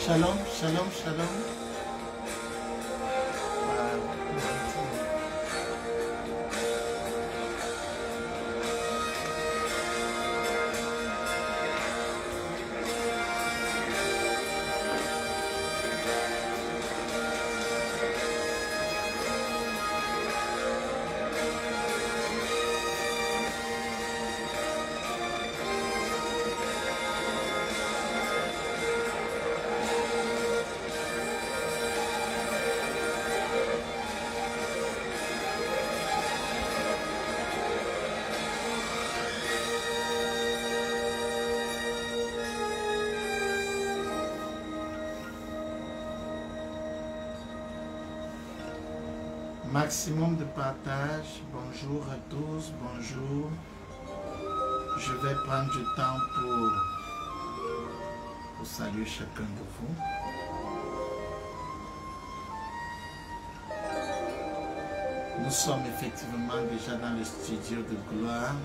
Shalom, shalom, shalom. Maximum de partage. Bonjour à tous, bonjour. Je vais prendre du temps pour saluer chacun de vous. Nous sommes effectivement déjà dans le studio de gloire.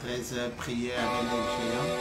13h prière avec les géants.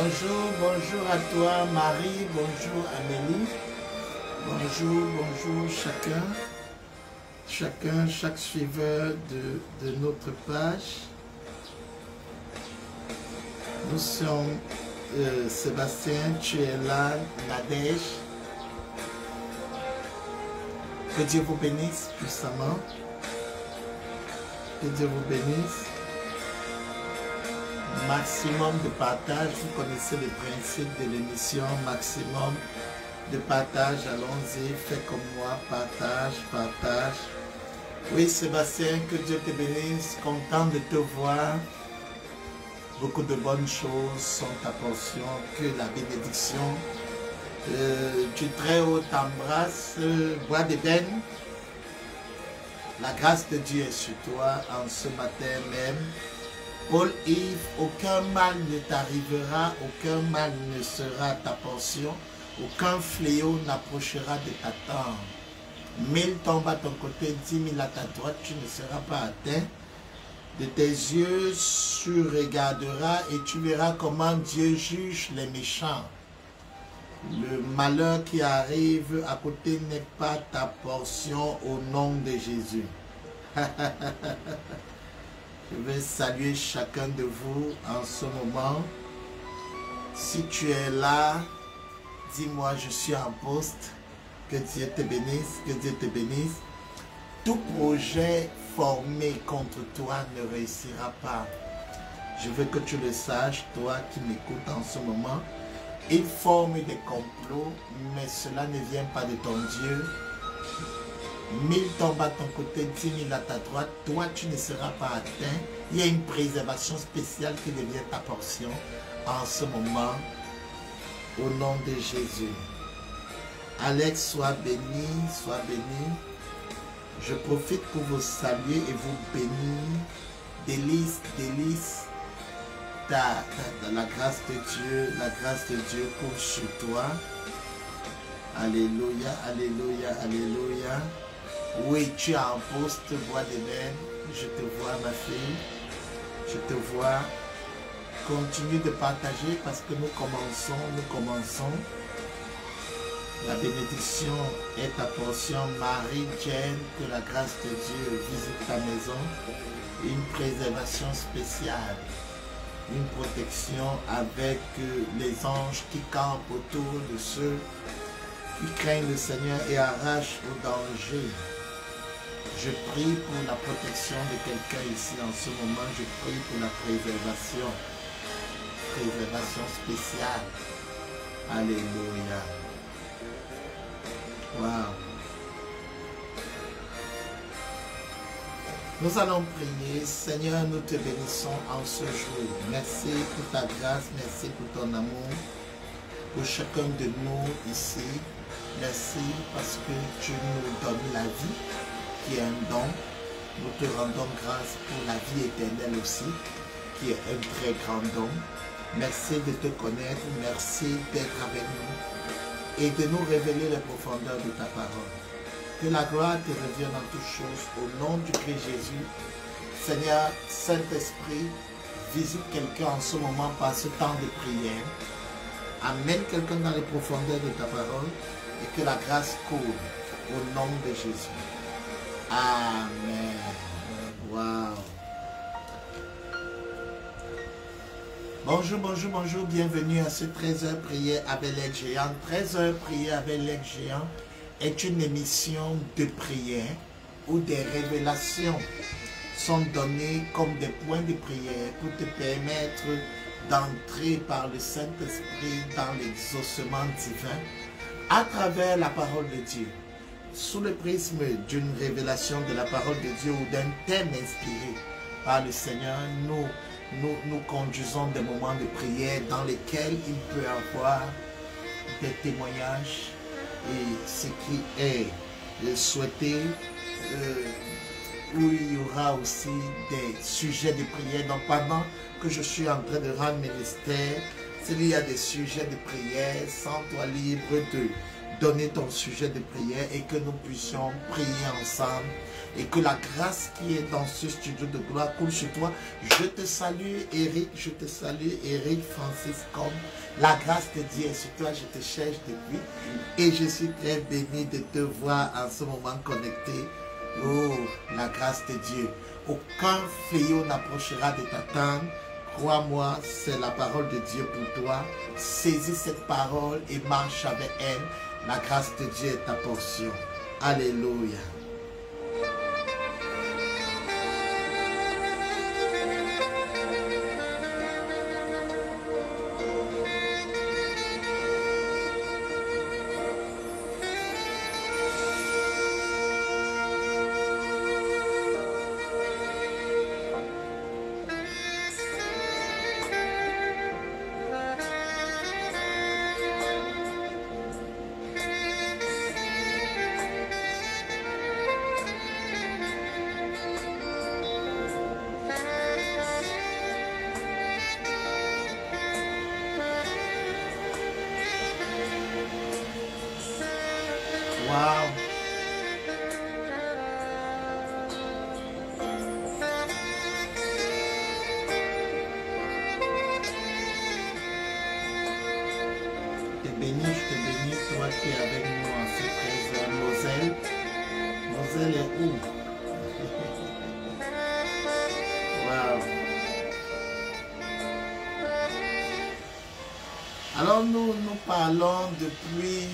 Bonjour, bonjour à toi Marie, bonjour Amélie, bonjour chacun, chaque suiveur de notre page. Nous sommes Sébastien, tu es là, Nadège. Que Dieu vous bénisse puissamment. Que Dieu vous bénisse. Maximum de partage, vous connaissez le principe de l'émission, maximum de partage, allons-y, fais comme moi, partage. Oui Sébastien, que Dieu te bénisse, content de te voir, beaucoup de bonnes choses sont ta portion, que la bénédiction du Très-Haut t'embrasse, bois d'ébène, la grâce de Dieu est sur toi en ce matin même. Paul-Yves, aucun mal ne t'arrivera, aucun mal ne sera ta portion, aucun fléau n'approchera de ta tente. 1000 tombent à ton côté, 10 000 à ta droite, tu ne seras pas atteint. De tes yeux, tu regarderas et tu verras comment Dieu juge les méchants. Le malheur qui arrive à côté n'est pas ta portion au nom de Jésus. Je vais saluer chacun de vous en ce moment. Si tu es là, dis-moi, je suis en poste. Que Dieu te bénisse, que Dieu te bénisse. Tout projet formé contre toi ne réussira pas. Je veux que tu le saches, toi qui m'écoutes en ce moment. Il forme des complots, mais cela ne vient pas de ton Dieu. 1000 tombent à ton côté, 10 000 à ta droite, toi tu ne seras pas atteint. Il y a une préservation spéciale qui devient ta portion en ce moment, au nom de Jésus. Alex, sois béni, sois béni. Je profite pour vous saluer et vous bénir. Délice, délice. la grâce de Dieu coule sur toi. Alléluia, alléluia, alléluia. Oui, tu es en poste, bois d'Éden. Je te vois, ma fille. Je te vois. Continue de partager parce que nous commençons. La bénédiction est ta portion. Marie-Jane, que la grâce de Dieu visite ta maison. Une préservation spéciale. Une protection avec les anges qui campent autour de ceux qui craignent le Seigneur et arrachent au danger. Je prie pour la protection de quelqu'un ici en ce moment. Je prie pour la préservation. Préservation spéciale. Alléluia. Wow. Nous allons prier. Seigneur, nous te bénissons en ce jour. Merci pour ta grâce, merci pour ton amour, pour chacun de nous ici. Merci parce que tu nous donnes la vie, qui est un don. Nous te rendons grâce pour la vie éternelle aussi, qui est un très grand don. Merci de te connaître, merci d'être avec nous et de nous révéler les profondeurs de ta parole. Que la gloire te revienne en toutes choses au nom du Christ Jésus. Seigneur, Saint-Esprit, visite quelqu'un en ce moment par ce temps de prière. Amène quelqu'un dans les profondeurs de ta parole et que la grâce coule au nom de Jésus. Amen. Wow. Bonjour, bonjour, bonjour. Bienvenue à ce 13h prière avec les géants. 13h prière avec les géants est une émission de prière où des révélations sont données comme des points de prière pour te permettre d'entrer par le Saint-Esprit dans l'exaucement divin à travers la parole de Dieu. Sous le prisme d'une révélation de la parole de Dieu ou d'un thème inspiré par le Seigneur, nous conduisons des moments de prière dans lesquels il peut y avoir des témoignages et ce qui est souhaité, où il y aura aussi des sujets de prière. Donc pendant que je suis en train de rendre ministère, s'il y a des sujets de prière, sens-toi libre de donner ton sujet de prière et que nous puissions prier ensemble et que la grâce qui est dans ce studio de gloire coule sur toi. Je te salue Eric, Francis, comme la grâce de Dieu est sur toi, je te cherche depuis et je suis très béni de te voir en ce moment connecté. Oh, la grâce de Dieu. Aucun fléau n'approchera de ta tente. Crois-moi, c'est la parole de Dieu pour toi. Saisis cette parole et marche avec elle. La grâce de Dieu est ta portion. Alléluia. Wow. Je te bénis, toi qui es avec nous en ce 13h. Moselle est où? Wow. Alors nous parlons depuis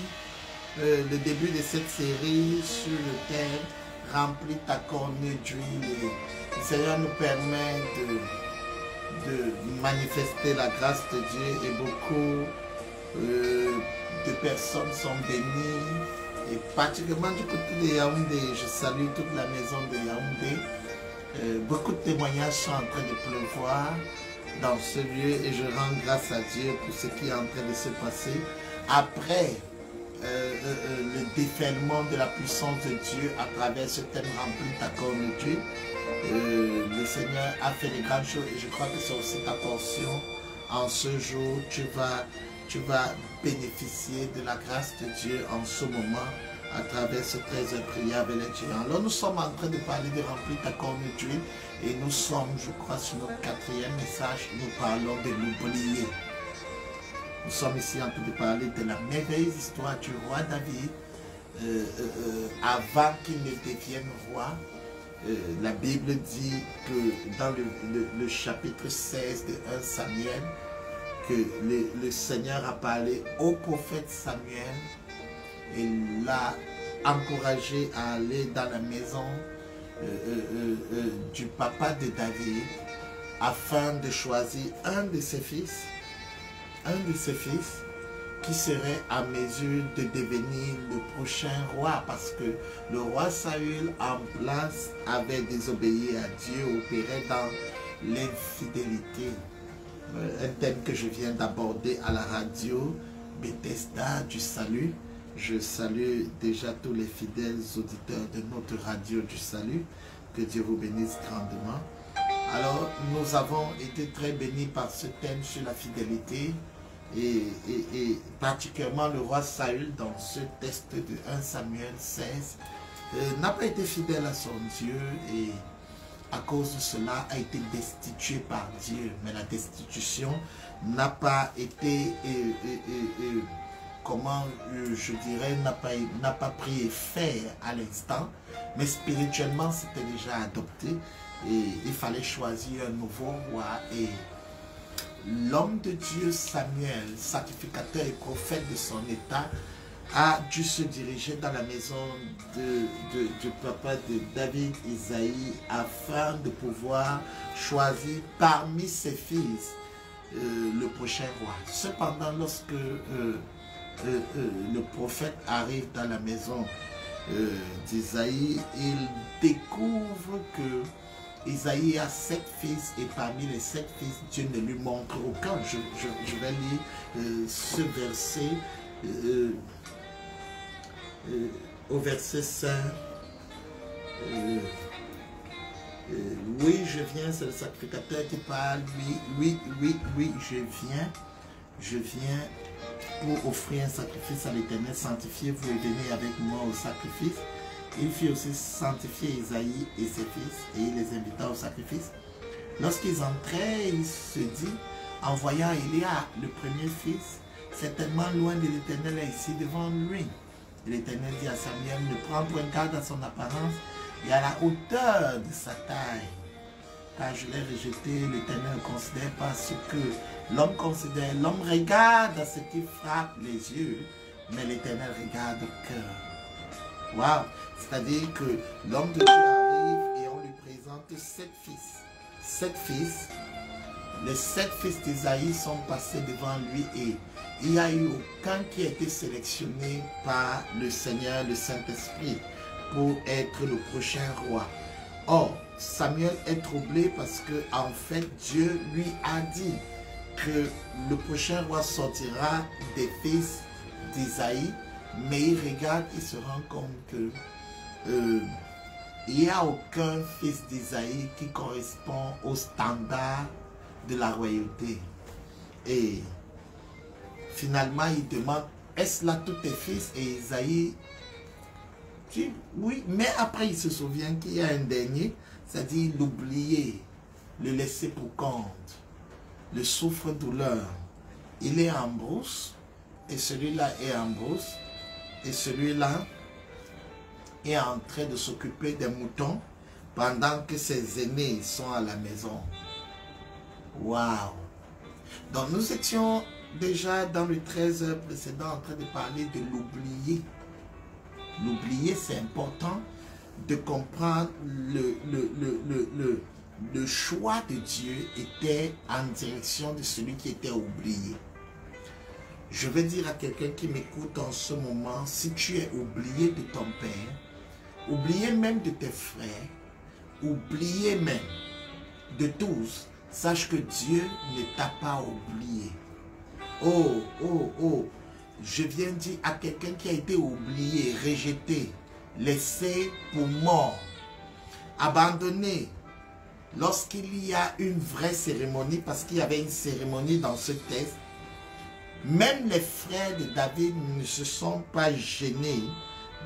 le début de cette série sur le thème « Remplis ta cornue d'huile ». Le Seigneur nous permet de manifester la grâce de Dieu et beaucoup de personnes sont bénies. Et particulièrement du côté de Yaoundé, je salue toute la maison de Yaoundé. Beaucoup de témoignages sont en train de pleuvoir dans ce lieu et je rends grâce à Dieu pour ce qui est en train de se passer. Après le déferlement de la puissance de Dieu à travers ce thème rempli ta cornuture. Le Seigneur a fait de grandes choses et je crois que c'est aussi ta portion. En ce jour, tu vas bénéficier de la grâce de Dieu en ce moment à travers ce 13 prière avec les géants. Alors nous sommes en train de parler de remplir ta cornuture et nous sommes, je crois, sur notre 4e message. Nous parlons de l'oublier. Nous sommes ici en train de parler de la merveilleuse histoire du roi David avant qu'il ne devienne roi. La Bible dit que dans le chapitre 16 de 1 Samuel, que le Seigneur a parlé au prophète Samuel et l'a encouragé à aller dans la maison du papa de David afin de choisir un de ses fils qui serait à mesure de devenir le prochain roi, parce que le roi Saül en place avait désobéi à Dieu, opérait dans l'infidélité. Un thème que je viens d'aborder à la radio, Bethesda du salut. Je salue déjà tous les fidèles auditeurs de notre radio du salut. Que Dieu vous bénisse grandement. Alors, nous avons été très bénis par ce thème sur la fidélité. Et particulièrement le roi Saül dans ce texte de 1 Samuel 16 n'a pas été fidèle à son Dieu et à cause de cela a été destitué par Dieu. Mais la destitution n'a pas été, comment je dirais, n'a pas pris effet à l'instant, mais spirituellement c'était déjà adopté et il fallait choisir un nouveau roi. Et l'homme de Dieu Samuel, sacrificateur et prophète de son état, a dû se diriger dans la maison du papa de David, Isaïe, afin de pouvoir choisir parmi ses fils le prochain roi. Cependant, lorsque le prophète arrive dans la maison d'Isaïe, il découvre que Isaïe a 7 fils et parmi les 7 fils, Dieu ne lui montre aucun. Je vais lire ce verset au verset 5. Oui, je viens, c'est le sacrificateur qui parle. Oui, je viens pour offrir un sacrifice à l'Éternel. Sanctifiez-vous et venez avec moi au sacrifice. Il fit aussi sanctifier Isaïe et ses fils, et il les invita au sacrifice. Lorsqu'ils entraient, il se dit, en voyant Élia, le premier fils, certainement loin de l'Éternel est ici devant lui. L'Éternel dit à Samuel, ne prends point garde à son apparence et à la hauteur de sa taille. Car je l'ai rejeté, l'Éternel ne considère pas ce que l'homme considère. L'homme regarde à ce qui frappe les yeux, mais l'Éternel regarde le cœur. Wow. C'est-à-dire que l'homme de Dieu arrive et on lui présente 7 fils. 7 fils. Les 7 fils d'Isaïe sont passés devant lui et il n'y a eu aucun qui a été sélectionné par le Seigneur, le Saint-Esprit, pour être le prochain roi. Or, Samuel est troublé parce que, en fait, Dieu lui a dit que le prochain roi sortira des fils d'Isaïe, mais il regarde, il se rend compte que il n'y a aucun fils d'Isaïe qui correspond au standard de la royauté. Et finalement, il demande, est-ce là tous tes fils? Et Isaïe dit, oui, mais après il se souvient qu'il y a un dernier, c'est-à-dire l'oublier, le laisser pour compte, le souffre-douleur. Il est en brousse, et celui-là est en brousse, et celui-là est en train de s'occuper des moutons pendant que ses aînés sont à la maison. Waouh! Donc nous étions déjà dans le 13 heures précédent en train de parler de l'oublier. L'oublier, c'est important de comprendre le choix de Dieu était en direction de celui qui était oublié. Je vais dire à quelqu'un qui m'écoute en ce moment, si tu es oublié de ton père, oublié même de tes frères, oublié même de tous, sache que Dieu ne t'a pas oublié. Oh, oh, oh, je viens dire à quelqu'un qui a été oublié, rejeté, laissé pour mort, abandonné, lorsqu'il y a une vraie cérémonie, parce qu'il y avait une cérémonie dans ce texte, même les frères de David ne se sont pas gênés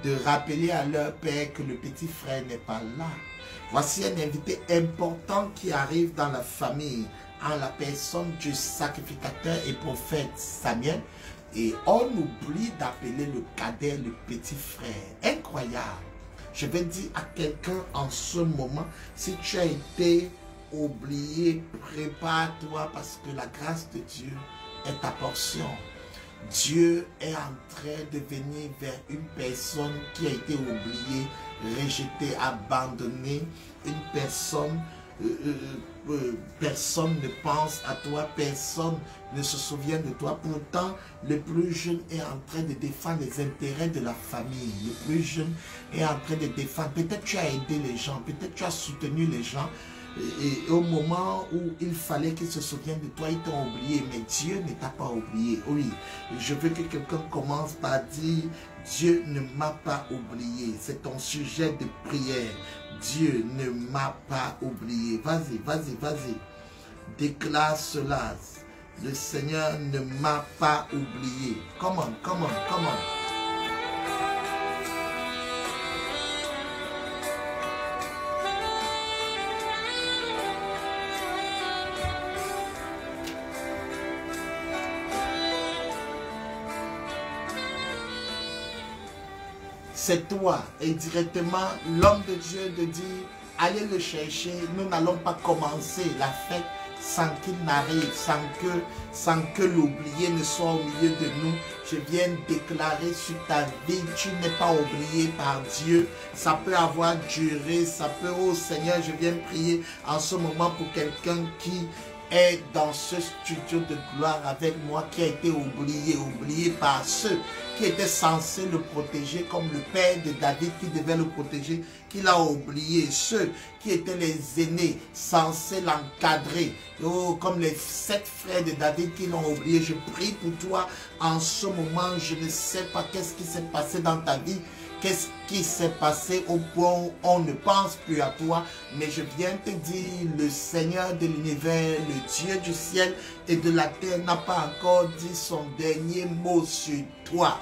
de rappeler à leur père que le petit frère n'est pas là. Voici un invité important qui arrive dans la famille en la personne du sacrificateur et prophète Samuel. Et on oublie d'appeler le cadet le petit frère. Incroyable. Je vais dire à quelqu'un en ce moment, si tu as été oublié, prépare-toi parce que la grâce de Dieu est ta portion. Dieu est en train de venir vers une personne qui a été oubliée, rejetée, abandonnée, une personne, personne ne pense à toi, personne ne se souvient de toi. Pourtant, le plus jeune est en train de défendre les intérêts de la famille. Le plus jeune est en train de défendre. Peut-être tu as aidé les gens, peut-être tu as soutenu les gens. Et au moment où il fallait qu'ils se souviennent de toi, ils t'ont oublié, mais Dieu ne t'a pas oublié. Oui, je veux que quelqu'un commence par dire, Dieu ne m'a pas oublié. C'est ton sujet de prière. Dieu ne m'a pas oublié. Vas-y, vas-y, vas-y. Déclare cela. Le Seigneur ne m'a pas oublié. Come on, come on, come on. C'est toi. Et directement, l'homme de Dieu de dire, allez le chercher. Nous n'allons pas commencer la fête sans qu'il n'arrive, sans que l'oublié ne soit au milieu de nous. Je viens déclarer sur ta vie, tu n'es pas oublié par Dieu. Ça peut avoir duré, ça peut, oh Seigneur, je viens prier en ce moment pour quelqu'un qui est dans ce studio de gloire avec moi, qui a été oublié par ceux qui étaient censés le protéger, comme le père de David qui devait le protéger, qu'il a oublié, ceux qui étaient les aînés, censés l'encadrer, oh, comme les 7 frères de David qui l'ont oublié. Je prie pour toi en ce moment, je ne sais pas qu'est-ce qui s'est passé dans ta vie, qu'est-ce qui s'est passé au point où on ne pense plus à toi, mais je viens te dire, le Seigneur de l'univers, le Dieu du ciel et de la terre n'a pas encore dit son dernier mot sur toi.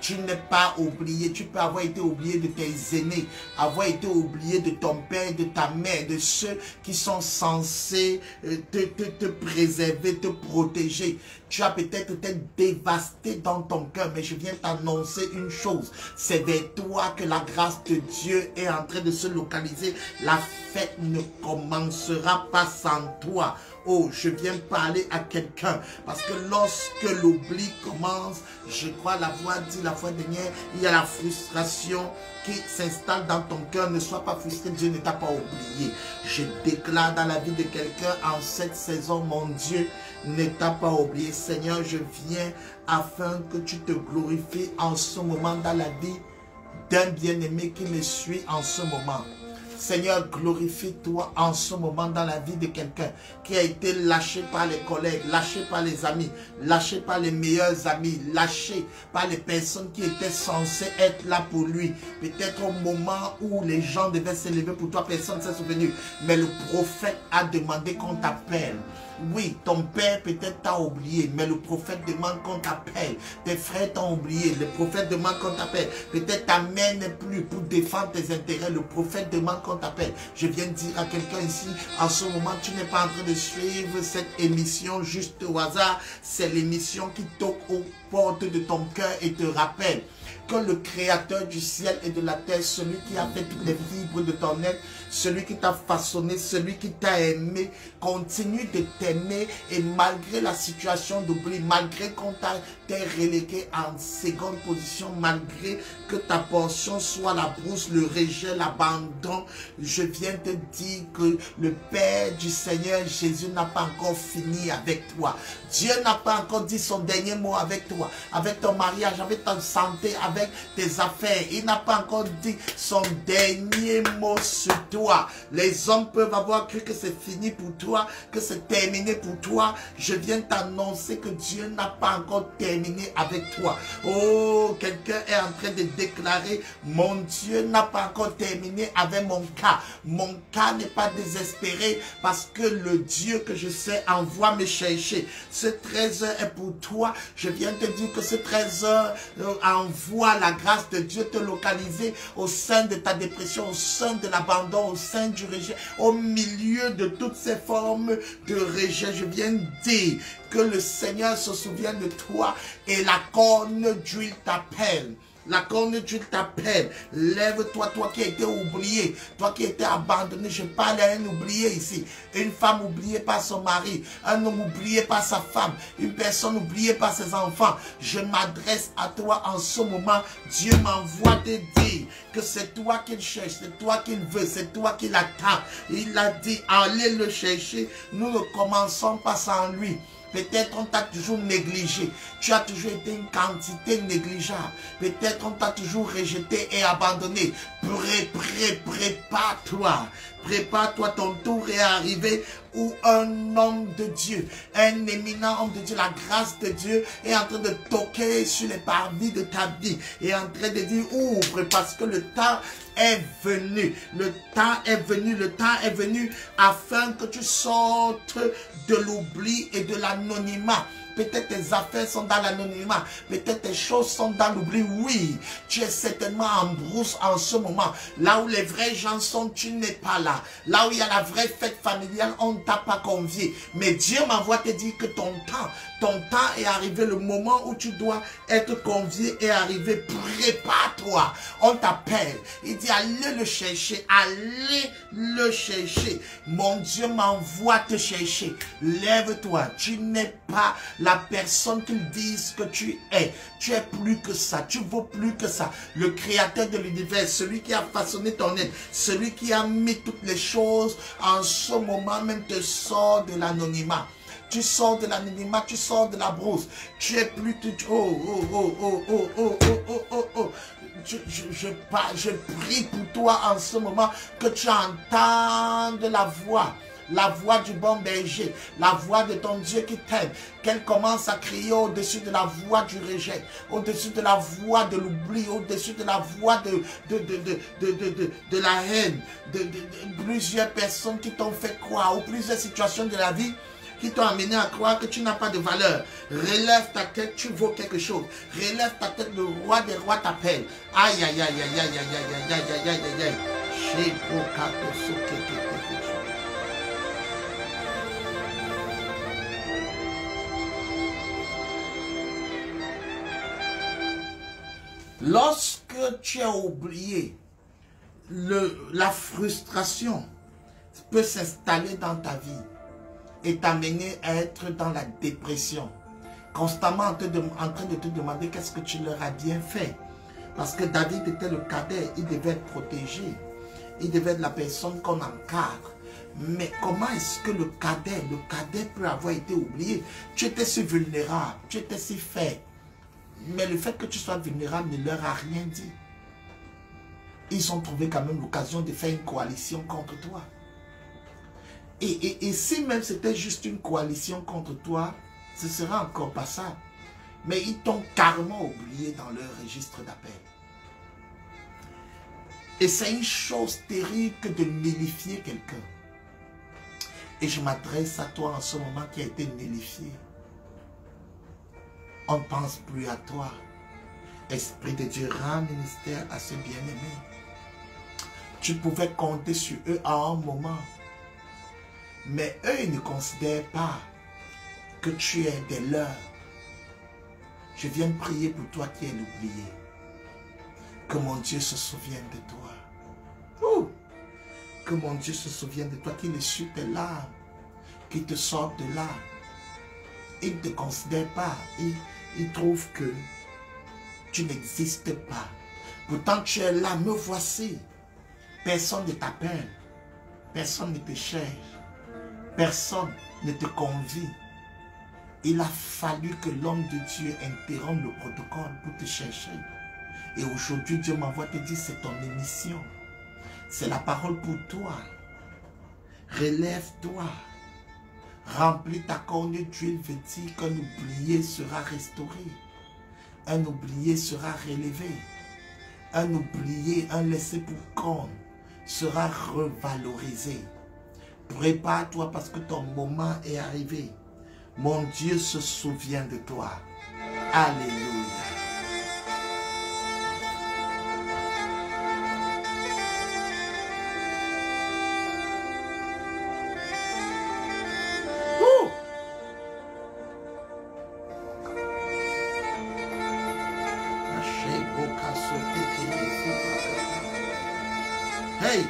Tu n'es pas oublié, tu peux avoir été oublié de tes aînés, avoir été oublié de ton père, de ta mère, de ceux qui sont censés te préserver, te protéger. Tu as peut-être été dévasté dans ton cœur, mais je viens t'annoncer une chose. C'est vers toi que la grâce de Dieu est en train de se localiser. La fête ne commencera pas sans toi. Oh, je viens parler à quelqu'un. Parce que lorsque l'oubli commence, je crois l'avoir dit la fois dernière, il y a la frustration qui s'installe dans ton cœur. Ne sois pas frustré, Dieu ne t'a pas oublié. Je déclare dans la vie de quelqu'un en cette saison, mon Dieu ne t'a pas oublié. Seigneur, je viens afin que tu te glorifies en ce moment dans la vie d'un bien-aimé qui me suit en ce moment. Seigneur, glorifie-toi en ce moment dans la vie de quelqu'un qui a été lâché par les collègues, lâché par les amis, lâché par les meilleurs amis, lâché par les personnes qui étaient censées être là pour lui. Peut-être au moment où les gens devaient s'élever pour toi, personne ne s'est souvenu. Mais le prophète a demandé qu'on t'appelle. Oui, ton père peut-être t'a oublié, mais le prophète demande qu'on t'appelle. Tes frères t'ont oublié, le prophète demande qu'on t'appelle. Peut-être ta mère n'est plus pour défendre tes intérêts, le prophète demande qu'on t'appelle. Je viens de dire à quelqu'un ici, en ce moment, tu n'es pas en train de suivre cette émission juste au hasard. C'est l'émission qui toque aux portes de ton cœur et te rappelle que le créateur du ciel et de la terre, celui qui a fait toutes les fibres de ton être, celui qui t'a façonné, celui qui t'a aimé, continue de t'aimer. Et malgré la situation d'oubli, malgré qu'on t'ait relégué en seconde position, malgré que ta portion soit la brousse, le rejet, l'abandon, je viens te dire que le Père du Seigneur Jésus n'a pas encore fini avec toi. Dieu n'a pas encore dit son dernier mot avec toi, avec ton mariage, avec ta santé, avec tes affaires. Il n'a pas encore dit son dernier mot sur toi. Les hommes peuvent avoir cru que c'est fini pour toi, que c'est terminé pour toi. Je viens t'annoncer que Dieu n'a pas encore terminé avec toi. Oh, quelqu'un est en train de déclarer, mon Dieu n'a pas encore terminé avec mon cas. Mon cas n'est pas désespéré parce que le Dieu que je sais envoie me chercher. Ce trésor est pour toi. Je viens te dire que ce trésor envoie la grâce de Dieu te localiser au sein de ta dépression, au sein de l'abandon, au sein du rejet, au milieu de toutes ces formes de rejet. Je viens dire que le Seigneur se souvient de toi et la corne d'huile t'appelle. La corne d'huile t'appelle. Lève-toi, toi qui as été oublié, toi qui as été abandonné. Je parle à un oublié ici. Une femme oubliée par son mari, un homme oublié par sa femme, une personne oubliée par ses enfants. Je m'adresse à toi en ce moment. Dieu m'envoie te dire que c'est toi qu'il cherche, c'est toi qu'il veut, c'est toi qu'il attend. Il a dit, allez le chercher. Nous ne commençons pas sans lui. Peut-être on t'a toujours négligé. Tu as toujours été une quantité négligeable. Peut-être on t'a toujours rejeté et abandonné. Prépare-toi. Prépare-toi, ton tour est arrivé où un homme de Dieu, un éminent homme de Dieu, la grâce de Dieu est en train de toquer sur les parvis de ta vie. Et en train de dire ouvre parce que le temps est venu. Le temps est venu. Le temps est venu afin que tu sortes de l'oubli et de l'anonymat. Peut-être tes affaires sont dans l'anonymat. Peut-être tes choses sont dans l'oubli. Oui, tu es certainement en brousse en ce moment. Là où les vrais gens sont, tu n'es pas là. Là où il y a la vraie fête familiale, on ne t'a pas convié. Mais Dieu m'envoie te dire que ton temps est arrivé. Le moment où tu dois être convié est arrivé. Prépare-toi. On t'appelle. Il dit allez le chercher. Allez le chercher. Mon Dieu m'envoie te chercher. Lève-toi. Tu n'es pas la personne qu'ils disent que tu es. Tu es plus que ça. Tu vaux plus que ça. Le créateur de l'univers, celui qui a façonné ton être, celui qui a mis toutes les choses en ce moment même te sort de l'anonymat. Tu sors de l'anonymat, tu sors de la brousse. Tu es plus... Je prie pour toi en ce moment que tu entendes la voix du bon berger, la voix de ton Dieu qui t'aime, qu'elle commence à crier au-dessus de la voix du rejet, au-dessus de la voix de l'oubli, au-dessus de la voix de la haine, de plusieurs personnes qui t'ont fait croire, ou plusieurs situations de la vie qui t'ont amené à croire que tu n'as pas de valeur. Relève ta tête, tu vaux quelque chose. Relève ta tête, le roi des rois t'appelle. Aïe, aïe, aïe, aïe, aïe, aïe, aïe, aïe, aïe, aïe, aïe. Lorsque tu as oublié, la frustration peut s'installer dans ta vie et t'amener à être dans la dépression. Constamment en train de te demander qu'est-ce que tu leur as bien fait. Parce que David était le cadet, il devait être protégé. Il devait être la personne qu'on encadre. Mais comment est-ce que le cadet peut avoir été oublié? Tu étais si vulnérable, tu étais si faible. Mais le fait que tu sois vulnérable ne leur a rien dit. Ils ont trouvé quand même l'occasion de faire une coalition contre toi. Et si même c'était juste une coalition contre toi, ce sera encore passable. Mais ils t'ont carrément oublié dans leur registre d'appel. Et c'est une chose terrible que de nullifier quelqu'un. Et je m'adresse à toi en ce moment qui a été nullifié. On ne pense plus à toi. Esprit de Dieu, rend ministère à ce bien-aimé. Tu pouvais compter sur eux à un moment. Mais eux, ils ne considèrent pas que tu es des leurs. Je viens prier pour toi qui es l'oublié. Que mon Dieu se souvienne de toi. Ouh. Que mon Dieu se souvienne de toi, qu'il essuie tes larmes, qu'il te sorte de là. Il ne te considère pas. Il trouve que tu n'existes pas. Pourtant, tu es là, me voici. Personne ne t'appelle. Personne ne te cherche. Personne ne te convie. Il a fallu que l'homme de Dieu interrompe le protocole pour te chercher. Et aujourd'hui, Dieu m'envoie te dire, c'est ton émission. C'est la parole pour toi. Relève-toi. Remplis ta corne d'huile, veut dire qu'un oublié sera restauré. Un oublié sera relevé. Un oublié, un laissé pour compte sera revalorisé. Prépare-toi parce que ton moment est arrivé. Mon Dieu se souvient de toi. Alléluia. Hey!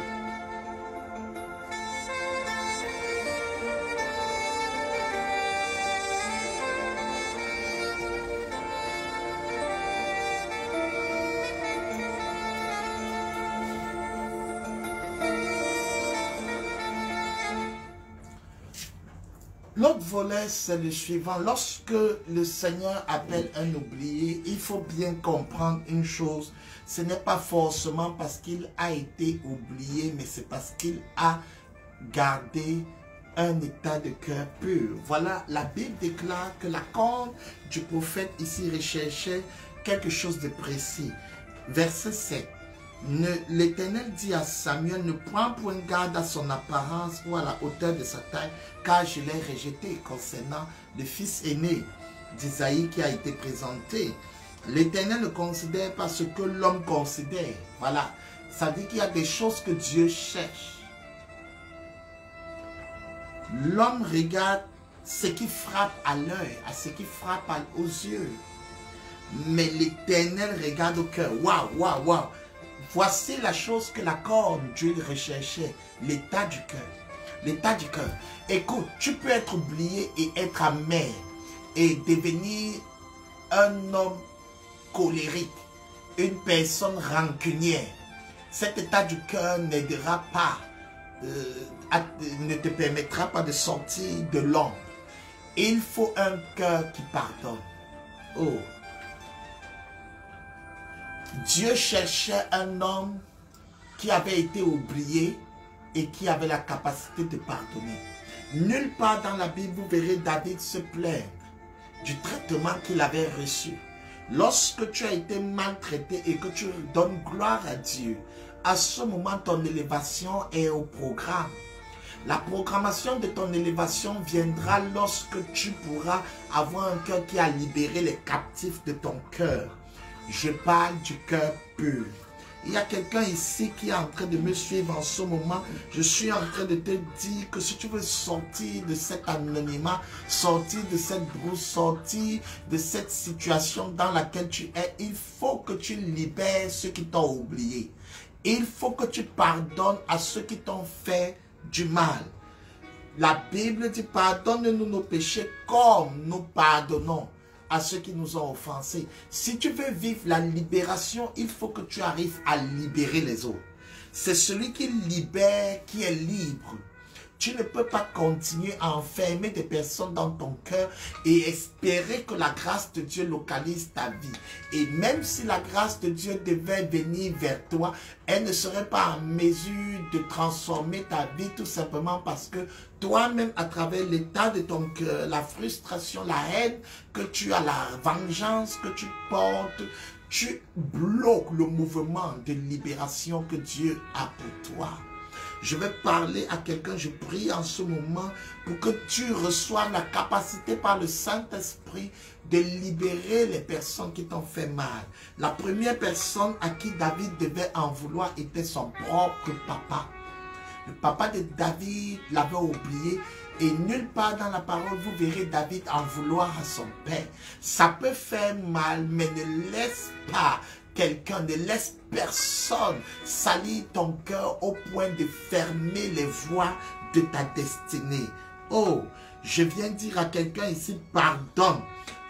L'autre volet, c'est le suivant. Lorsque le Seigneur appelle un oublié, il faut bien comprendre une chose. Ce n'est pas forcément parce qu'il a été oublié, mais c'est parce qu'il a gardé un état de cœur pur. Voilà, la Bible déclare que la corne du prophète ici recherchait quelque chose de précis. Verset 7. L'Éternel dit à Samuel, ne prends point garde à son apparence ou à la hauteur de sa taille, car je l'ai rejeté. Concernant le fils aîné d'Isaïe qui a été présenté, l'Éternel ne considère pas ce que l'homme considère. Voilà, ça dit qu'il y a des choses que Dieu cherche. L'homme regarde ce qui frappe à l'œil, à ce qui frappe aux yeux. Mais l'Éternel regarde au cœur. Waouh, waouh, waouh. Voici la chose que la corne Dieu recherchait, l'état du cœur. L'état du cœur. Écoute, tu peux être oublié et être amer et devenir un homme colérique, une personne rancunière. Cet état du cœur n'aidera pas, ne te permettra pas de sortir de l'ombre. Il faut un cœur qui pardonne. Oh! Dieu cherchait un homme qui avait été oublié et qui avait la capacité de pardonner. Nulle part dans la Bible, vous verrez David se plaindre du traitement qu'il avait reçu. Lorsque tu as été maltraité et que tu donnes gloire à Dieu, à ce moment, ton élévation est au programme. La programmation de ton élévation viendra lorsque tu pourras avoir un cœur qui a libéré les captifs de ton cœur. Je parle du cœur pur. Il y a quelqu'un ici qui est en train de me suivre en ce moment. Je suis en train de te dire que si tu veux sortir de cet anonymat, sortir de cette brousse, sortir de cette situation dans laquelle tu es, il faut que tu libères ceux qui t'ont oublié. Il faut que tu pardonnes à ceux qui t'ont fait du mal. La Bible dit, pardonne-nous nos péchés comme nous pardonnons à ceux qui nous ont offensés. Si tu veux vivre la libération, il faut que tu arrives à libérer les autres. C'est celui qui libère qui est libre. Tu ne peux pas continuer à enfermer des personnes dans ton cœur et espérer que la grâce de Dieu localise ta vie. Et même si la grâce de Dieu devait venir vers toi, elle ne serait pas en mesure de transformer ta vie tout simplement parce que toi-même, à travers l'état de ton cœur, la frustration, la haine que tu as, la vengeance que tu portes, tu bloques le mouvement de libération que Dieu a pour toi. Je vais parler à quelqu'un, je prie en ce moment pour que tu reçoives la capacité par le Saint-Esprit de libérer les personnes qui t'ont fait mal. La première personne à qui David devait en vouloir était son propre papa. Le papa de David l'avait oublié et nulle part dans la parole vous verrez David en vouloir à son père. Ça peut faire mal, mais ne laisse pas quelqu'un, ne laisse personne salir ton cœur au point de fermer les voies de ta destinée. Oh, je viens dire à quelqu'un ici, pardonne.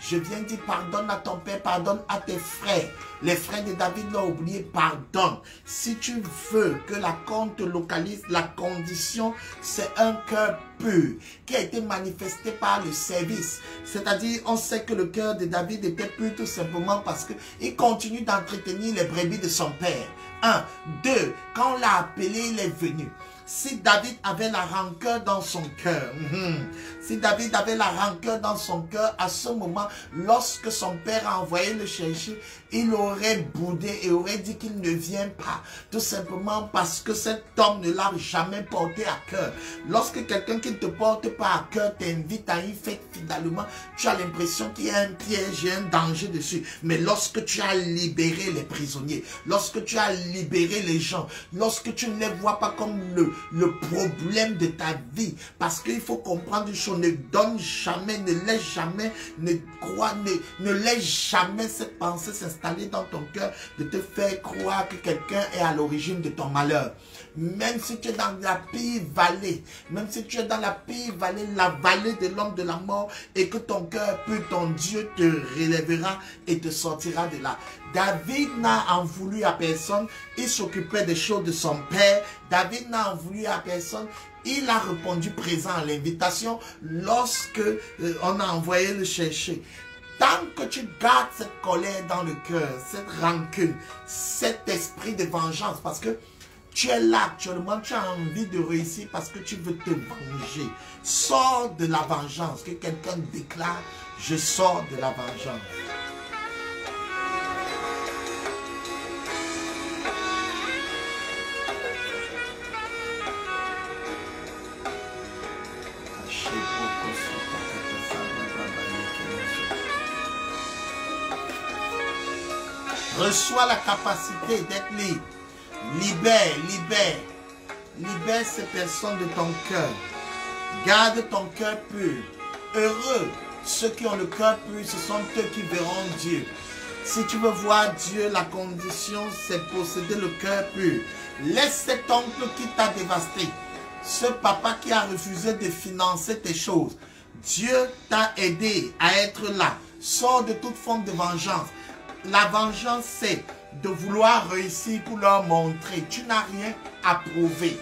Je viens dire pardonne à ton père, pardonne à tes frères. Les frères de David l'ont oublié, pardonne. Si tu veux que la compte te localise, la condition, c'est un cœur pur qui a été manifesté par le service. C'est-à-dire, on sait que le cœur de David était pur tout simplement parce qu'il continue d'entretenir les brebis de son père. 1. 2. Quand on l'a appelé, il est venu. Si David avait la rancœur dans son cœur, si David avait la rancœur dans son cœur, à ce moment, lorsque son père a envoyé le chercher, il aurait boudé et aurait dit qu'il ne vient pas. Tout simplement parce que cet homme ne l'a jamais porté à cœur. Lorsque quelqu'un qui ne te porte pas à cœur t'invite à une fête, finalement, tu as l'impression qu'il y a un piège et un danger dessus. Mais lorsque tu as libéré les prisonniers, lorsque tu as libéré les gens, lorsque tu ne les vois pas comme le problème de ta vie, parce qu'il faut comprendre une chose, ne donne jamais, ne laisse jamais, ne laisse jamais cette pensée s'installer dans ton cœur de te faire croire que quelqu'un est à l'origine de ton malheur. Même si tu es dans la pire vallée, même si tu es dans la pire vallée, la vallée de l'homme de la mort, et que ton cœur pur, ton Dieu te relèvera et te sortira de là. David n'a en voulu à personne, il s'occupait des choses de son père. David n'a en voulu à personne, il a répondu présent à l'invitation lorsque on a envoyé le chercher. Tant que tu gardes cette colère dans le cœur, cette rancune, cet esprit de vengeance, parce que tu es là actuellement, tu as envie de réussir parce que tu veux te venger. Sors de la vengeance. Que quelqu'un déclare, je sors de la vengeance. Reçois la capacité d'être libre. Libère ces personnes de ton cœur. Garde ton cœur pur. Heureux ceux qui ont le cœur pur, ce sont eux qui verront Dieu. Si tu veux voir Dieu, la condition c'est posséder le cœur pur. Laisse cet oncle qui t'a dévasté, ce papa qui a refusé de financer tes choses. Dieu t'a aidé à être là. Sors de toute forme de vengeance. La vengeance, c'est de vouloir réussir pour leur montrer. Tu n'as rien à prouver.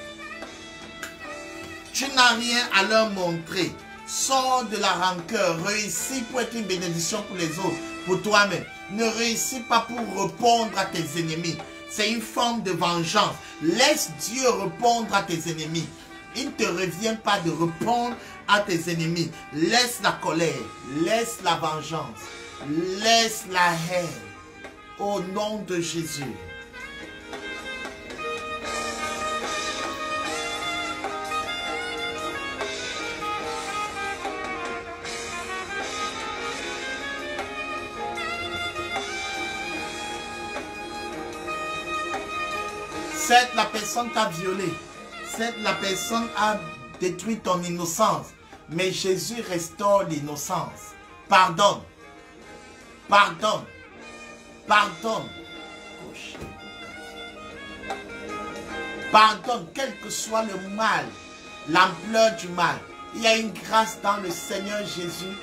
Tu n'as rien à leur montrer. Sors de la rancœur. Réussis pour être une bénédiction pour les autres, pour toi-même. Ne réussis pas pour répondre à tes ennemis. C'est une forme de vengeance. Laisse Dieu répondre à tes ennemis. Il ne te revient pas de répondre à tes ennemis. Laisse la colère. Laisse la vengeance. Laisse la haine. Au nom de Jésus. Certes, la personne t'a violé. Certes, la personne a détruit ton innocence. Mais Jésus restaure l'innocence. Pardonne. Pardonne. Pardonne. Pardonne, quel que soit le mal, l'ampleur du mal. Il y a une grâce dans le Seigneur Jésus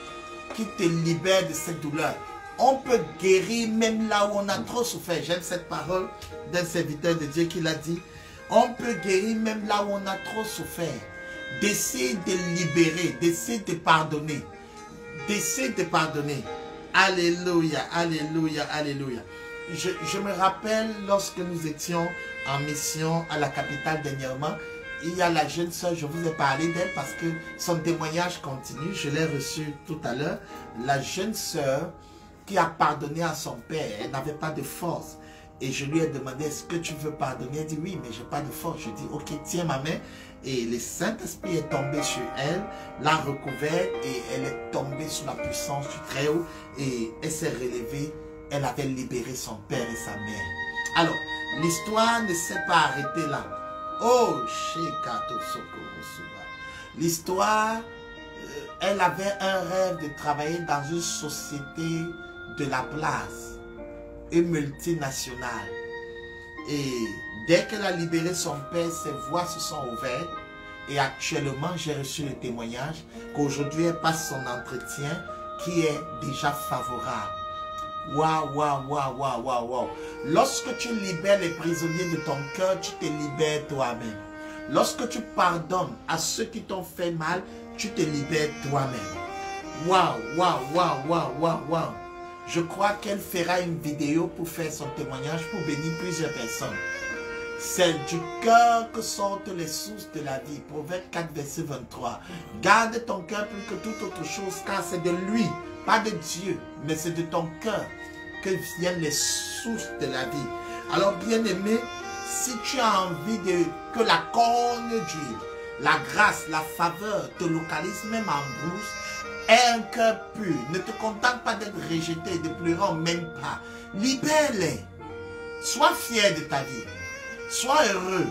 qui te libère de cette douleur. On peut guérir même là où on a trop souffert. J'aime cette parole d'un serviteur de Dieu qui l'a dit. On peut guérir même là où on a trop souffert. D'essayer de libérer, d'essayer de pardonner. D'essayer de pardonner. Alléluia, alléluia, alléluia. Je me rappelle lorsque nous étions en mission à la capitale dernièrement, il y a la jeune sœur, je vous ai parlé d'elle parce que son témoignage continue, je l'ai reçu tout à l'heure. La jeune sœur qui a pardonné à son père, elle n'avait pas de force. Et je lui ai demandé, est-ce que tu veux pardonner? Elle dit, oui, mais je n'ai pas de force. Je dis, ok, tiens ma main. Et le Saint-Esprit est tombé sur elle, l'a recouverte et elle est tombée sous la puissance du Très-Haut. Et elle s'est relevée, elle avait libéré son père et sa mère. Alors, l'histoire ne s'est pas arrêtée là. Oh, Shekato Sokoro Suba. L'histoire, elle avait un rêve de travailler dans une société de la place, une multinationale. Et dès qu'elle a libéré son père, ses voies se sont ouvertes. Et actuellement, j'ai reçu le témoignage qu'aujourd'hui, elle passe son entretien qui est déjà favorable. Waouh, waouh, waouh, waouh, waouh, waouh. Lorsque tu libères les prisonniers de ton cœur, tu te libères toi-même. Lorsque tu pardonnes à ceux qui t'ont fait mal, tu te libères toi-même. Waouh, waouh, waouh, waouh, waouh, waouh. Je crois qu'elle fera une vidéo pour faire son témoignage, pour bénir plusieurs personnes. C'est du cœur que sortent les sources de la vie. Proverbe 4, verset 23. Garde ton cœur plus que toute autre chose, car c'est de lui, pas de Dieu, mais c'est de ton cœur que viennent les sources de la vie. Alors, bien-aimé, si tu as envie que la corne d'huile, la grâce, la faveur te localise même en brousse, aie un cœur pur. Ne te contente pas d'être rejeté, de pleurer même pas. Libère-les. Sois fier de ta vie. Sois heureux.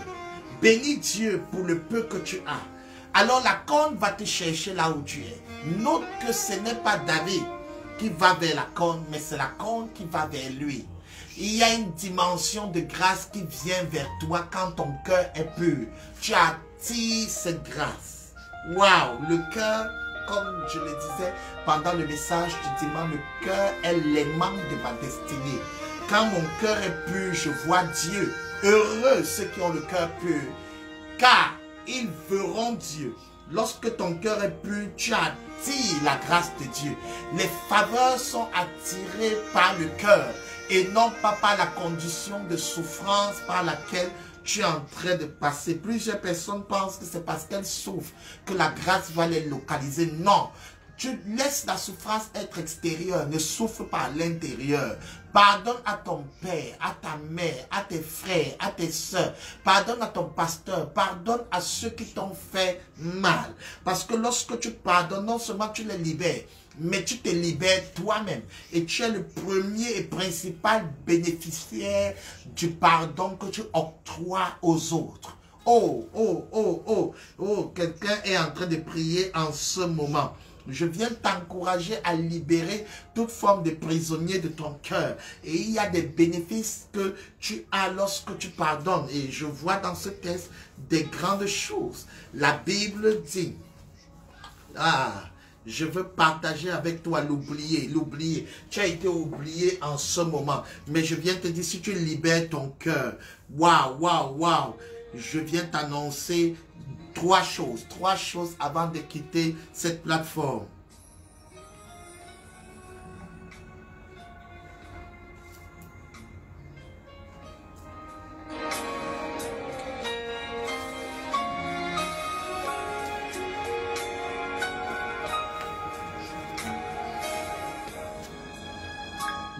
Bénis Dieu pour le peu que tu as. Alors la corne va te chercher là où tu es. Note que ce n'est pas David qui va vers la corne, mais c'est la corne qui va vers lui. Il y a une dimension de grâce qui vient vers toi quand ton cœur est pur. Tu attires cette grâce. Waouh, le cœur, comme je le disais pendant le message du dimanche, le cœur est l'aimant de ma destinée. Quand mon cœur est pur, je vois Dieu. Heureux ceux qui ont le cœur pur, car ils verront Dieu. Lorsque ton cœur est pur, tu attires la grâce de Dieu. Les faveurs sont attirées par le cœur et non pas par la condition de souffrance par laquelle tu es en train de passer. Plusieurs personnes pensent que c'est parce qu'elles souffrent que la grâce va les localiser. Non. Tu laisses la souffrance être extérieure, ne souffre pas à l'intérieur. Pardonne à ton père, à ta mère, à tes frères, à tes soeurs. Pardonne à ton pasteur, pardonne à ceux qui t'ont fait mal. Parce que lorsque tu pardonnes, non seulement tu les libères, mais tu te libères toi-même. Et tu es le premier et principal bénéficiaire du pardon que tu octroies aux autres. Oh, oh, oh, oh, oh, quelqu'un est en train de prier en ce moment. Je viens t'encourager à libérer toute forme de prisonnier de ton cœur. Et il y a des bénéfices que tu as lorsque tu pardonnes. Et je vois dans ce texte des grandes choses. La Bible dit, je veux partager avec toi l'oublier. Tu as été oublié en ce moment. Mais je viens te dire, si tu libères ton cœur, waouh, waouh, waouh, je viens t'annoncer trois choses avant de quitter cette plateforme.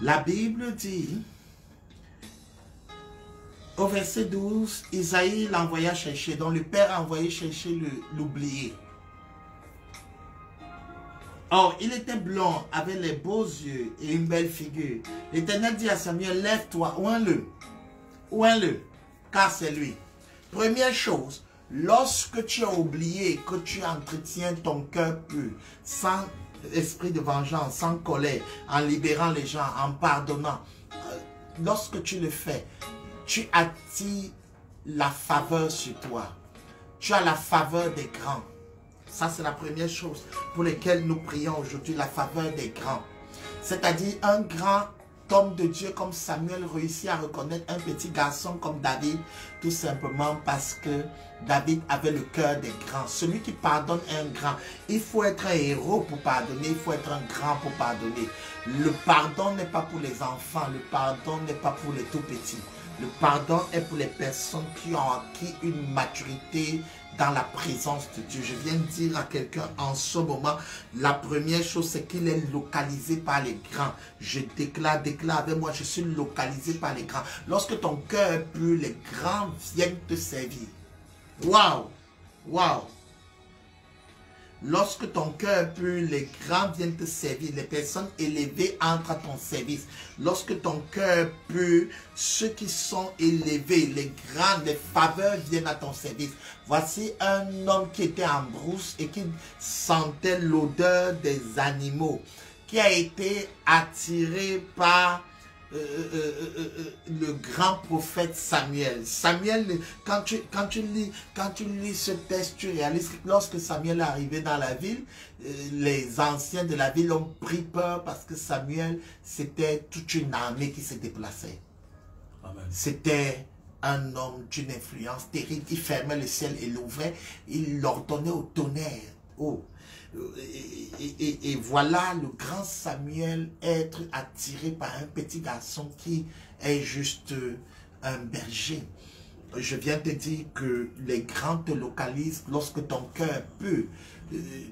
La Bible dit, au verset 12, Isaïe l'envoya chercher, donc le Père a envoyé chercher l'oublié. Or, il était blond, avait les beaux yeux et une belle figure. L'Éternel dit à Samuel, lève-toi, oins-le, car c'est lui. Première chose, lorsque tu as oublié que tu entretiens ton cœur pur, sans esprit de vengeance, sans colère, en libérant les gens, en pardonnant, lorsque tu le fais, tu attires la faveur sur toi. Tu as la faveur des grands. Ça, c'est la première chose pour laquelle nous prions aujourd'hui, la faveur des grands. C'est-à-dire un grand homme de Dieu comme Samuel réussit à reconnaître un petit garçon comme David, tout simplement parce que David avait le cœur des grands. Celui qui pardonne est un grand. Il faut être un héros pour pardonner, il faut être un grand pour pardonner. Le pardon n'est pas pour les enfants, le pardon n'est pas pour les tout petits. Le pardon est pour les personnes qui ont acquis une maturité dans la présence de Dieu. Je viens de dire à quelqu'un en ce moment, la première chose, c'est qu'il est localisé par les grands. Je déclare avec moi, je suis localisé par les grands. Lorsque ton cœur est pur, les grands viennent te servir. Waouh! Waouh! Lorsque ton cœur est pur, les grands viennent te servir. Les personnes élevées entrent à ton service. Lorsque ton cœur est pur, ceux qui sont élevés, les grands, les faveurs viennent à ton service. Voici un homme qui était en brousse et qui sentait l'odeur des animaux, qui a été attiré par le grand prophète Samuel. Samuel, quand tu lis ce texte, tu réalises que lorsque Samuel est arrivé dans la ville, les anciens de la ville ont pris peur parce que Samuel, c'était toute une armée qui se déplaçait. C'était un homme d'une influence terrible. Il fermait le ciel et l'ouvrait. Il l'ordonnait au tonnerre. Oh. Et voilà le grand Samuel être attiré par un petit garçon qui est juste un berger. Je viens te dire que les grands te localisent lorsque ton cœur peut.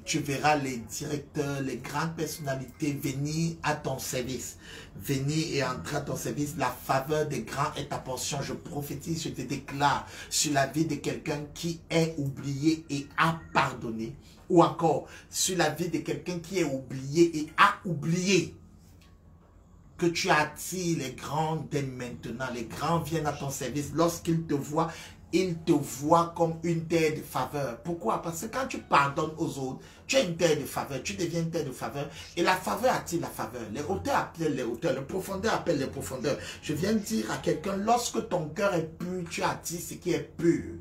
Tu verras les directeurs, les grandes personnalités venir à ton service. Venir et entrer à ton service. La faveur des grands est ta portion. Je prophétise, je te déclare sur la vie de quelqu'un qui est oublié et a pardonné. Ou encore sur la vie de quelqu'un qui est oublié et a oublié. Que tu attires les grands dès maintenant. Les grands viennent à ton service. Lorsqu'ils te voient comme une terre de faveur. Pourquoi? Parce que quand tu pardonnes aux autres, tu es une terre de faveur. Tu deviens une terre de faveur. Et la faveur attire la faveur. Les hauteurs appellent les hauteurs. Les profondeurs appellent les profondeurs. Je viens de dire à quelqu'un, lorsque ton cœur est pur, tu attires ce qui est pur.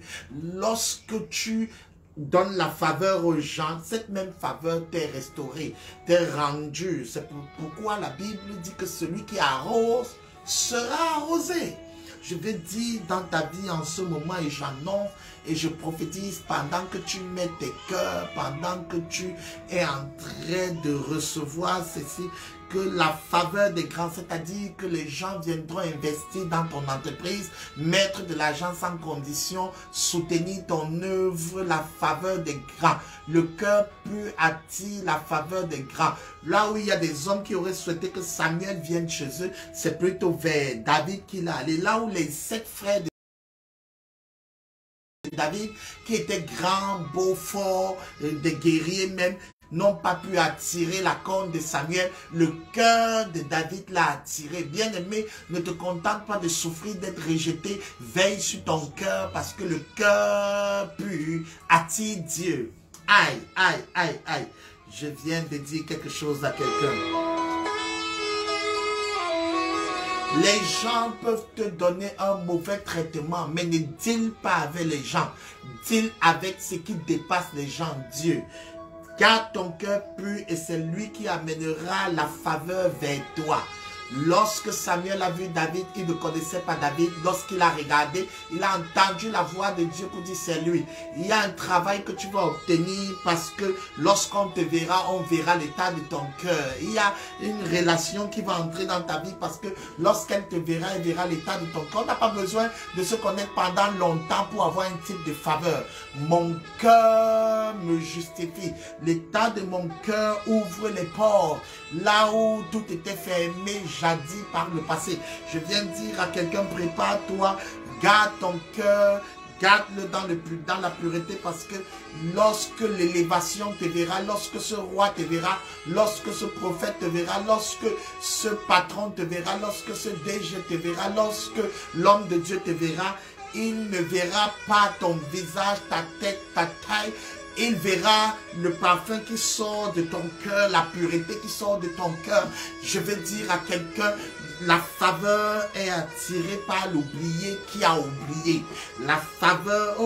Lorsque tu donne la faveur aux gens, cette même faveur t'est restaurée, t'est rendue. C'est pourquoi la Bible dit que celui qui arrose sera arrosé. Je vais dire dans ta vie en ce moment et j'annonce et je prophétise pendant que tu mets tes cœurs, pendant que tu es en train de recevoir ceci, que la faveur des grands, c'est-à-dire que les gens viendront investir dans ton entreprise, mettre de l'argent sans condition, soutenir ton œuvre, la faveur des grands. Le cœur pur attire la faveur des grands. Là où il y a des hommes qui auraient souhaité que Samuel vienne chez eux, c'est plutôt vers David qu'il est allé. Là où les 7 frères de David, qui étaient grands, beaux, forts, des guerriers même, n'ont pas pu attirer la corne de Samuel. Le cœur de David l'a attiré. Bien-aimé, ne te contente pas de souffrir, d'être rejeté. Veille sur ton cœur parce que le cœur pur attire Dieu. Aïe, aïe, aïe, aïe. Je viens de dire quelque chose à quelqu'un. Les gens peuvent te donner un mauvais traitement, mais ne deal pas avec les gens. Deal avec ce qui dépasse les gens, Dieu. Garde ton cœur pur et c'est lui qui amènera la faveur vers toi. Lorsque Samuel a vu David, il ne connaissait pas David. Lorsqu'il a regardé, il a entendu la voix de Dieu pour dire c'est lui. Il y a un travail que tu vas obtenir parce que lorsqu'on te verra, on verra l'état de ton cœur. Il y a une relation qui va entrer dans ta vie parce que lorsqu'elle te verra, elle verra l'état de ton cœur. On n'a pas besoin de se connaître pendant longtemps pour avoir un type de faveur. Mon cœur me justifie. L'état de mon cœur ouvre les portes. Là où tout était fermé, jadis par le passé. Je viens de dire à quelqu'un, prépare-toi, garde ton cœur, garde-le dans la pureté parce que lorsque l'élévation te verra, lorsque ce roi te verra, lorsque ce prophète te verra, lorsque ce patron te verra, lorsque ce DG te verra, lorsque l'homme de Dieu te verra, il ne verra pas ton visage, ta tête, ta taille. Il verra le parfum qui sort de ton cœur, la pureté qui sort de ton cœur. Je veux dire à quelqu'un, la faveur est attirée par l'oublié qui a oublié. La faveur,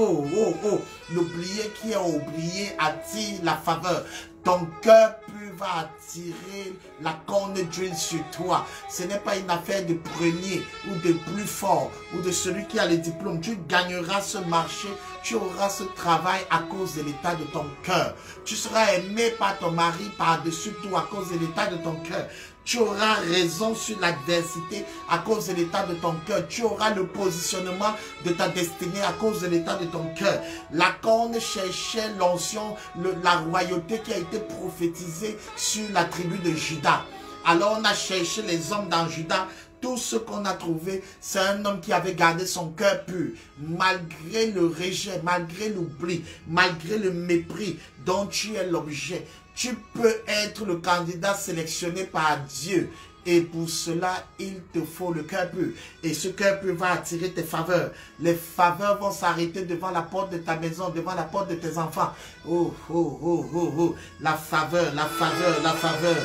l'oublié qui a oublié attire la faveur. Ton cœur pur va attirer la corne d'huile sur toi. Ce n'est pas une affaire de premier ou de plus fort ou de celui qui a le diplôme. Tu gagneras ce marché, tu auras ce travail à cause de l'état de ton cœur. Tu seras aimé par ton mari par-dessus tout à cause de l'état de ton cœur. Tu auras raison sur l'adversité à cause de l'état de ton cœur. Tu auras le positionnement de ta destinée à cause de l'état de ton cœur. La corne cherchait l'onction, la royauté qui a été prophétisée sur la tribu de Juda. Alors on a cherché les hommes dans Juda. Tout ce qu'on a trouvé, c'est un homme qui avait gardé son cœur pur, malgré le rejet, malgré l'oubli, malgré le mépris dont tu es l'objet. Tu peux être le candidat sélectionné par Dieu. Et pour cela, il te faut le cœur pur. Et ce cœur pur va attirer tes faveurs. Les faveurs vont s'arrêter devant la porte de ta maison, devant la porte de tes enfants. Oh, oh, oh, oh, oh. La faveur, la faveur, la faveur.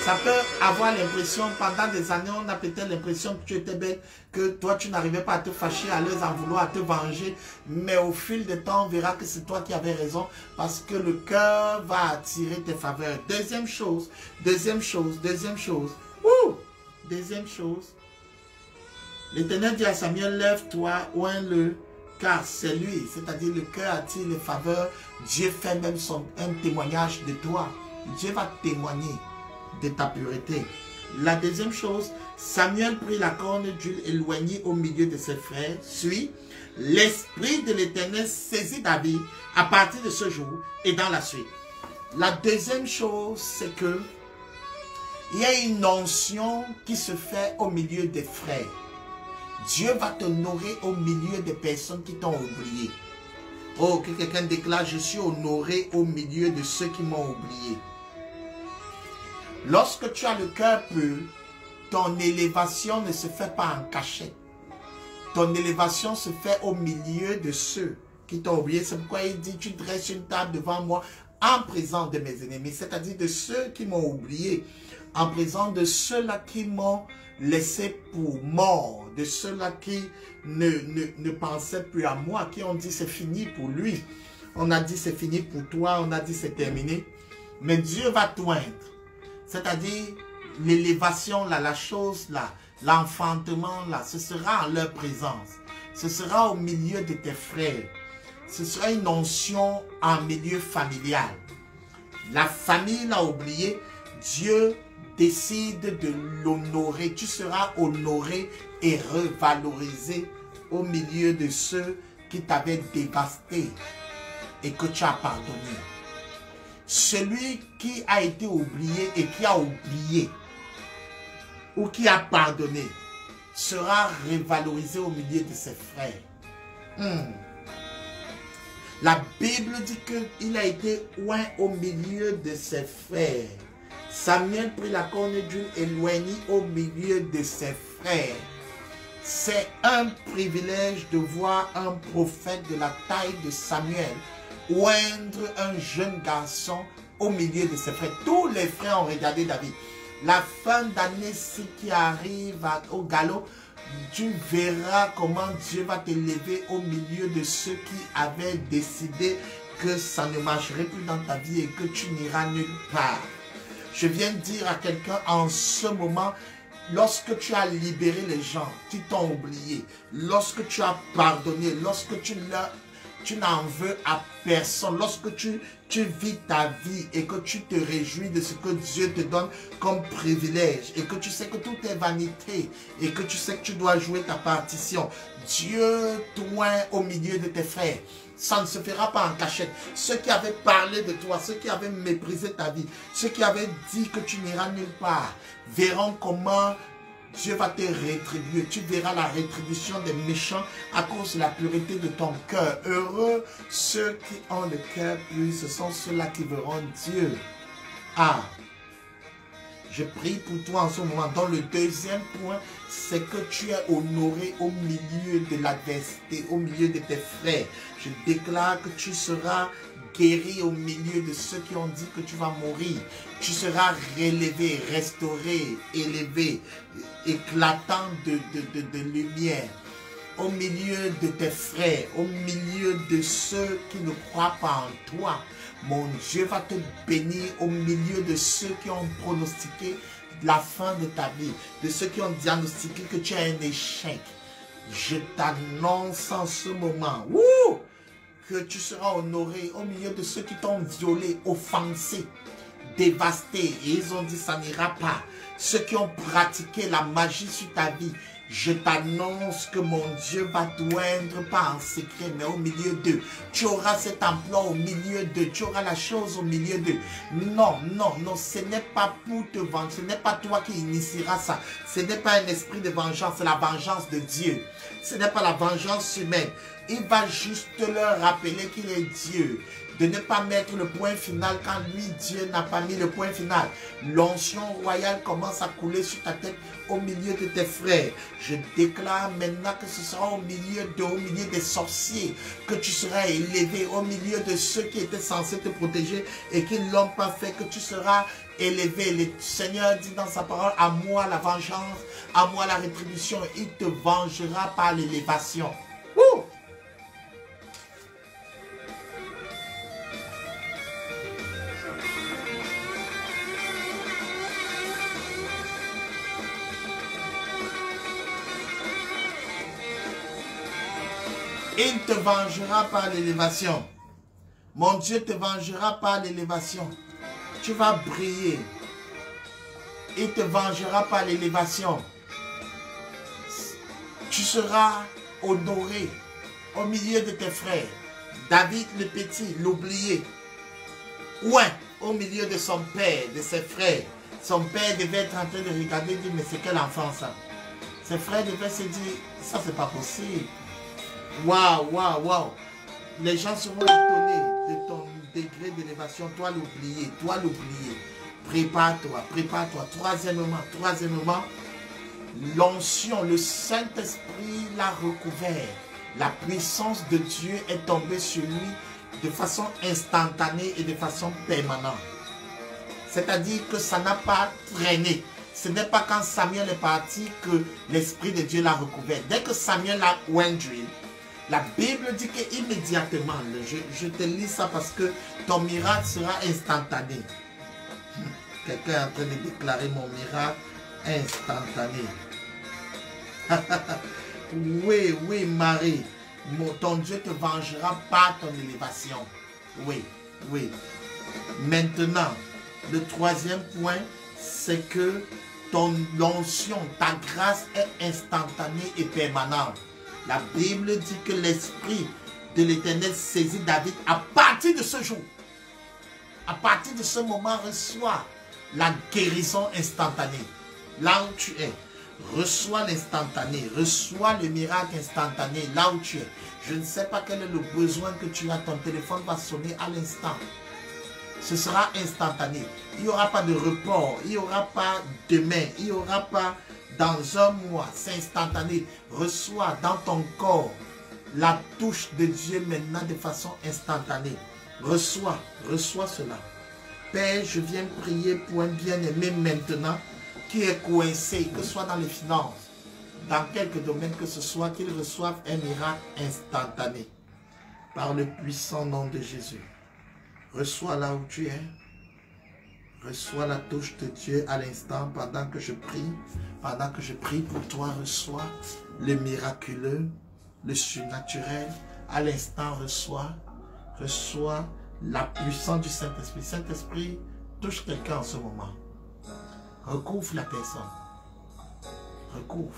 Ça peut avoir l'impression, pendant des années, on a peut-être l'impression que tu étais belle, que toi tu n'arrivais pas à te fâcher, à leur en vouloir, à te venger. Mais au fil du temps, on verra que c'est toi qui avais raison, parce que le cœur va attirer tes faveurs. Deuxième chose. L'Éternel dit à Samuel, lève-toi, oins-le, car c'est lui, c'est-à-dire le cœur attire les faveurs. Dieu fait même un témoignage de toi. Dieu va témoigner de ta pureté. La deuxième chose, Samuel prit la corne d'huile éloignée au milieu de ses frères. L'esprit de l'Éternel saisit David à partir de ce jour et dans la suite. La deuxième chose, c'est que il y a une onction qui se fait au milieu des frères. Dieu va te honorer au milieu des personnes qui t'ont oublié. Oh, que quelqu'un déclare, je suis honoré au milieu de ceux qui m'ont oublié. Lorsque tu as le cœur pur, ton élévation ne se fait pas en cachette. Ton élévation se fait au milieu de ceux qui t'ont oublié. C'est pourquoi il dit, tu dresses une table devant moi en présence de mes ennemis. C'est-à-dire de ceux qui m'ont oublié, en présence de ceux-là qui m'ont laissé pour mort, de ceux-là qui ne pensaient plus à moi, qui ont dit c'est fini pour lui. On a dit c'est fini pour toi, on a dit c'est terminé. Mais Dieu va t'oindre. C'est-à-dire l'élévation, là, la chose, là, l'enfantement, là, ce sera en leur présence. Ce sera au milieu de tes frères. Ce sera une onction en milieu familial. La famille l'a oublié, Dieu décide de l'honorer. Tu seras honoré et revalorisé au milieu de ceux qui t'avaient dévasté et que tu as pardonné. Celui qui a été oublié et qui a oublié ou qui a pardonné sera revalorisé au milieu de ses frères. La Bible dit qu'il a été oint au milieu de ses frères. Samuel prit la corne d'huile éloignée au milieu de ses frères. C'est un privilège de voir un prophète de la taille de Samuel oindre un jeune garçon au milieu de ses frères. Tous les frères ont regardé David. La fin d'année qui arrive au galop, tu verras comment Dieu va t'élever au milieu de ceux qui avaient décidé que ça ne marcherait plus dans ta vie et que tu n'iras nulle part. Je viens de dire à quelqu'un en ce moment, lorsque tu as libéré les gens qui t'ont oublié, lorsque tu as pardonné, lorsque tu n'en veux à personne, lorsque tu vis ta vie et que tu te réjouis de ce que Dieu te donne comme privilège et que tu sais que tout est vanité et que tu sais que tu dois jouer ta partition, Dieu t'oint au milieu de tes frères. Ça ne se fera pas en cachette. Ceux qui avaient parlé de toi, ceux qui avaient méprisé ta vie, ceux qui avaient dit que tu n'iras nulle part, verront comment Dieu va te rétribuer. Tu verras la rétribution des méchants à cause de la pureté de ton cœur. Heureux ceux qui ont le cœur pur, ce sont ceux-là qui verront Dieu. Ah, je prie pour toi en ce moment. Donc le deuxième point, c'est que tu es honoré au milieu de l'adversité, au milieu de tes frères. Je déclare que tu seras guéri au milieu de ceux qui ont dit que tu vas mourir. Tu seras relevé, restauré, élevé, éclatant de lumière. Au milieu de tes frères, au milieu de ceux qui ne croient pas en toi. Mon Dieu va te bénir au milieu de ceux qui ont pronostiqué la fin de ta vie, de ceux qui ont diagnostiqué que tu as un échec. Je t'annonce en ce moment que tu seras honoré au milieu de ceux qui t'ont violé, offensé, dévasté. Et ils ont dit ça n'ira pas. Ceux qui ont pratiqué la magie sur ta vie, je t'annonce que mon Dieu va t'oindre, pas en secret, mais au milieu d'eux. Tu auras cet emploi au milieu d'eux. Tu auras la chose au milieu d'eux. Non, non, non, ce n'est pas pour te vendre. Ce n'est pas toi qui initieras ça. Ce n'est pas un esprit de vengeance, c'est la vengeance de Dieu. Ce n'est pas la vengeance humaine. Il va juste leur rappeler qu'il est Dieu. De ne pas mettre le point final quand lui, Dieu, n'a pas mis le point final. L'onction royale commence à couler sur ta tête au milieu de tes frères. Je déclare maintenant que ce sera au milieu des sorciers que tu seras élevé, au milieu de ceux qui étaient censés te protéger et qui ne l'ont pas fait, que tu seras élevé. Le Seigneur dit dans sa parole, à moi la vengeance, à moi la rétribution. Il te vengera par l'élévation. Il te vengera par l'élévation. Mon Dieu te vengera par l'élévation. Tu vas briller. Il te vengera par l'élévation. Tu seras honoré au milieu de tes frères. David le petit, l'oublié. Ouais, au milieu de son père, de ses frères. Son père devait être en train de regarder et dire, mais c'est quel enfant ça? Ses frères devaient se dire, ça c'est pas possible. Waouh, waouh, waouh. Les gens seront étonnés de ton degré d'élévation. Toi l'oublié, toi l'oublié. Prépare-toi, prépare-toi. Troisièmement, l'onction, le Saint-Esprit l'a recouvert. La puissance de Dieu est tombée sur lui de façon instantanée et de façon permanente. C'est-à-dire que ça n'a pas traîné. Ce n'est pas quand Samuel est parti que l'Esprit de Dieu l'a recouvert. Dès que Samuel a oindre, la Bible dit qu'immédiatement, je te lis ça parce que ton miracle sera instantané. Quelqu'un est en train de déclarer mon miracle instantané. Oui, oui, Marie. Ton Dieu te vengera par ton élévation. Oui, oui. Maintenant, le troisième point, c'est que ton onction, ta grâce est instantanée et permanente. La Bible dit que l'Esprit de l'Éternel saisit David à partir de ce jour. À partir de ce moment, reçois la guérison instantanée. Là où tu es, reçois l'instantané, reçois le miracle instantané là où tu es. Je ne sais pas quel est le besoin que tu as, ton téléphone va sonner à l'instant. Ce sera instantané. Il n'y aura pas de report, il n'y aura pas demain, il n'y aura pas dans un mois. C'est instantané. Reçois dans ton corps la touche de Dieu maintenant de façon instantanée. Reçois cela. Père, je viens prier pour un bien-aimé maintenant qui est coincé, que ce soit dans les finances, dans quelque domaine que ce soit, qu'il reçoive un miracle instantané. Par le puissant nom de Jésus. Reçois là où tu es. Reçois la touche de Dieu à l'instant pendant que je prie. Pendant que je prie pour toi, reçois le miraculeux, le surnaturel. À l'instant, reçois la puissance du Saint-Esprit. Saint-Esprit, touche quelqu'un en ce moment. Recouvre la personne. Recouvre.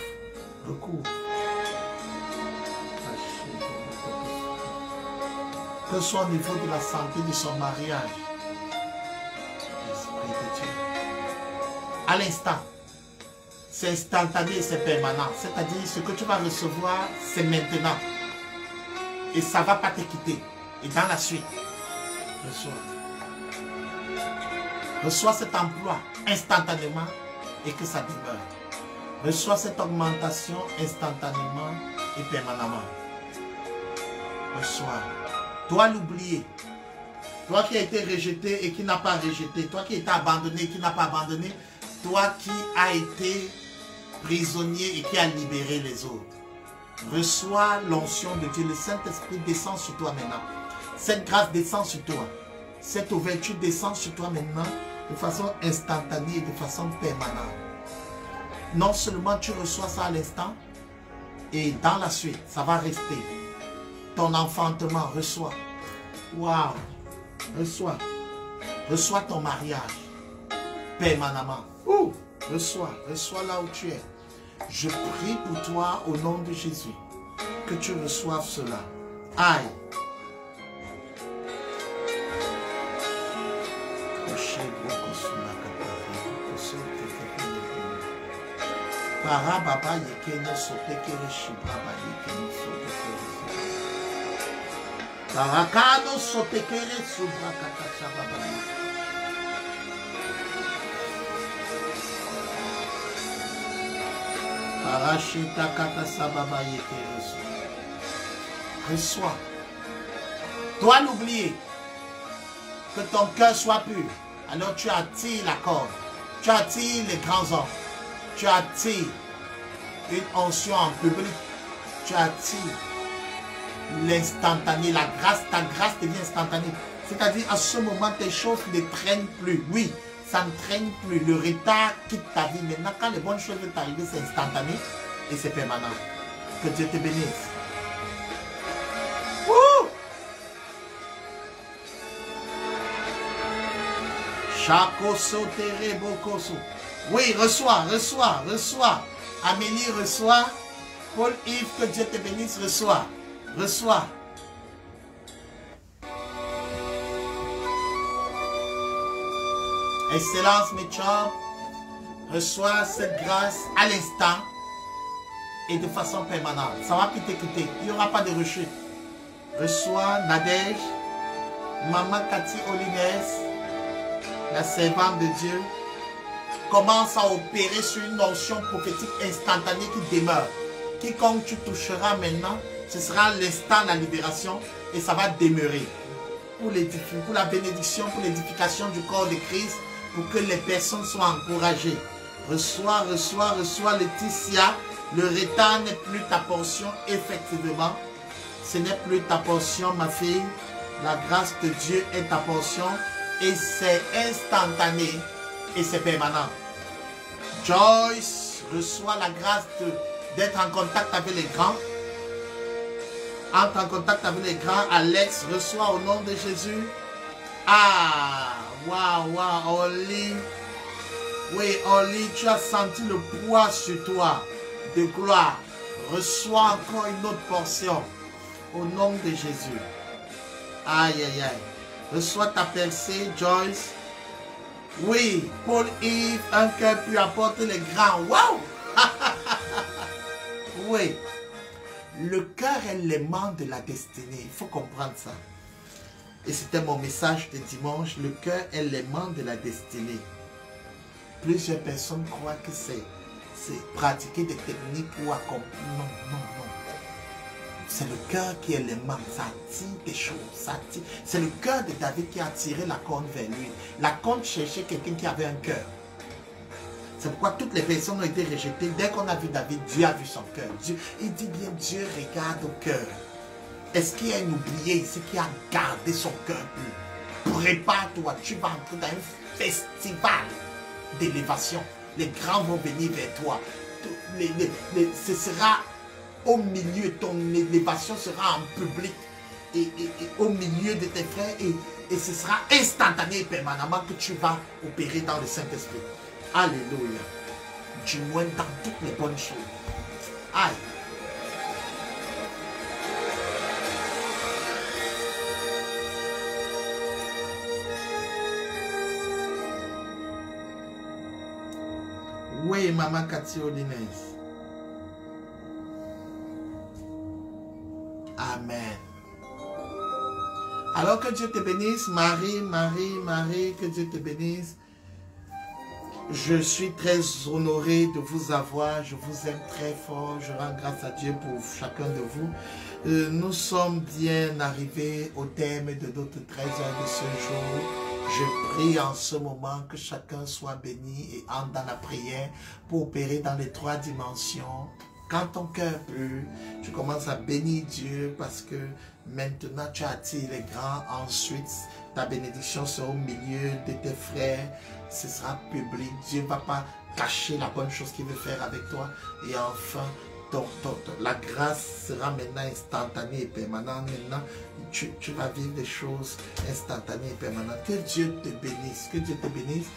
Que ce soit au niveau de la santé de son mariage. L'Esprit de Dieu. À l'instant. C'est instantané et c'est permanent. C'est-à-dire, ce que tu vas recevoir, c'est maintenant. Et ça ne va pas te quitter. Et dans la suite, reçois cet emploi instantanément et que ça demeure. Reçois cette augmentation instantanément et permanemment. Reçois. Toi l'oublié. Toi qui as été rejeté et qui n'a pas rejeté. Toi qui as été abandonné et qui n'a pas abandonné. Toi qui as été prisonnier et qui a libéré les autres. Reçois l'onction de Dieu. Le Saint-Esprit descend sur toi maintenant. Cette grâce descend sur toi. Cette ouverture descend sur toi maintenant de façon instantanée et de façon permanente. Non seulement tu reçois ça à l'instant, et dans la suite, ça va rester. Ton enfantement, reçois. Waouh! Reçois. Reçois ton mariage permanemment. Reçois là où tu es. Je prie pour toi au nom de Jésus. Que tu reçoives cela. Aïe. Parababa yekeno sotekere shibraba yekeno sotekere. Parakano sotekere subrakata shababa. Parachita kata sababa yeke reçois. Reçois. Toi l'oublier. Que ton cœur soit pur. Alors tu attires la corde. Tu attires les grands hommes. Tu attires une onction en public. Tu attires l'instantané. La grâce, ta grâce devient instantanée. C'est-à-dire, à ce moment, tes choses ne traînent plus. Oui, ça ne traîne plus. Le retard quitte ta vie. Maintenant, quand les bonnes choses vont t'arriver, c'est instantané et c'est permanent. Que Dieu te bénisse. Wouh! Chakoso terebokoso. Oui, reçois, reçois, reçois. Amélie, reçois. Paul-Yves, que Dieu te bénisse, reçois. Reçois. Excellence, Mitchell, reçois cette grâce à l'instant et de façon permanente. Ça va plus t'écouter. Il n'y aura pas de rechute. Reçois Nadège, Maman Cathy Olines, la servante de Dieu. Commence à opérer sur une notion prophétique instantanée qui demeure. Quiconque tu toucheras maintenant, ce sera l'instant de la libération et ça va demeurer. Pour la bénédiction, pour l'édification du corps de Christ, pour que les personnes soient encouragées. Reçois, reçois, reçois, Laetitia. Le retard n'est plus ta portion, effectivement. Ce n'est plus ta portion, ma fille. La grâce de Dieu est ta portion et c'est instantané et c'est permanent. Joyce, reçois la grâce d'être en contact avec les grands. Entre en contact avec les grands. Alex, reçois au nom de Jésus. Ah, waouh, waouh, Oli. Oui, Oli, tu as senti le poids sur toi de gloire. Reçois encore une autre portion au nom de Jésus. Aïe, aïe, aïe. Reçois ta percée, Joyce. Oui, Paul-Yves, un cœur puis apporter les grands. Waouh! Oui. Le cœur est l'aimant de la destinée. Il faut comprendre ça. Et c'était mon message de dimanche. Le cœur est l'aimant de la destinée. Plusieurs personnes croient que c'est pratiquer des techniques ou accomplir. Non, non, non. C'est le cœur qui est l'aimant. Ça attire des choses. C'est le cœur de David qui a attiré la corne vers lui. La corne cherchait quelqu'un qui avait un cœur. C'est pourquoi toutes les personnes ont été rejetées. Dès qu'on a vu David, Dieu a vu son cœur. Il dit bien, Dieu regarde au cœur. Est-ce qu'il y a un oublié ici qui a gardé son cœur pur? Prépare-toi, tu vas entrer dans un festival d'élévation. Les grands vont venir vers toi. Ce sera au milieu, ton élévation sera en public et au milieu de tes frères et ce sera instantané et permanemment que tu vas opérer dans le Saint-Esprit. Alléluia. Du moins dans toutes les bonnes choses. Aïe. Oui, Maman Cathy Olines. Amen. Alors que Dieu te bénisse, Marie, Marie, Marie, que Dieu te bénisse. Je suis très honoré de vous avoir, je vous aime très fort, je rends grâce à Dieu pour chacun de vous. Nous sommes bien arrivés au terme de notre 13 heures de ce jour. Je prie en ce moment que chacun soit béni et entre dans la prière pour opérer dans les 3 dimensions. Quand ton cœur pur, tu commences à bénir Dieu parce que maintenant tu attires les grands. Ensuite, ta bénédiction sera au milieu de tes frères. Ce sera public. Dieu ne va pas cacher la bonne chose qu'il veut faire avec toi. Et enfin, la grâce sera maintenant instantanée et permanente. Maintenant, tu vas vivre des choses instantanées et permanentes. Que Dieu te bénisse. Que Dieu te bénisse.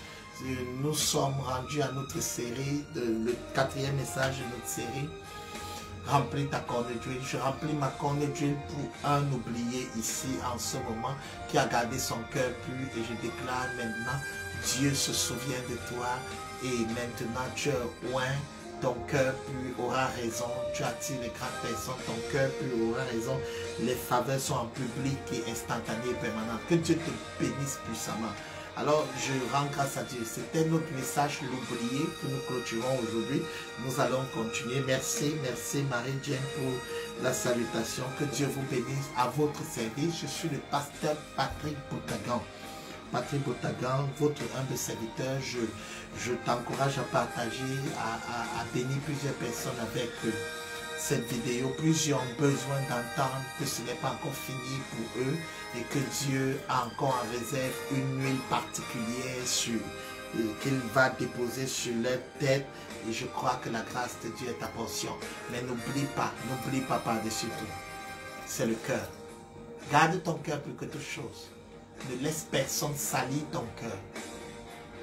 Nous sommes rendus à notre série, le 4e message de notre série. Remplis ta corne d'huile. Je remplis ma corne d'huile pour un oublié ici en ce moment qui a gardé son cœur pur. Et je déclare maintenant, Dieu se souvient de toi. Et maintenant tu es loin. Ton cœur pur aura raison. Tu attires les grandes personnes. Ton cœur pur aura raison. Les faveurs sont en public et instantanées et permanentes. Que Dieu te bénisse puissamment. Alors, je rends grâce à Dieu. C'était notre message, l'oublié, que nous clôturons aujourd'hui. Nous allons continuer. Merci, merci Marie-Jane pour la salutation. Que Dieu vous bénisse à votre service. Je suis le pasteur Patrick Boutagan. Patrick Boutagan, votre humble serviteur. Je t'encourage à partager, à bénir plusieurs personnes avec cette vidéo. Plusieurs ont besoin d'entendre que ce n'est pas encore fini pour eux et que Dieu a encore en réserve une huile particulière qu'il va déposer sur leur tête. Et je crois que la grâce de Dieu est ta portion. Mais n'oublie pas par-dessus tout. C'est le cœur. Garde ton cœur plus que toute chose. Ne laisse personne salir ton cœur.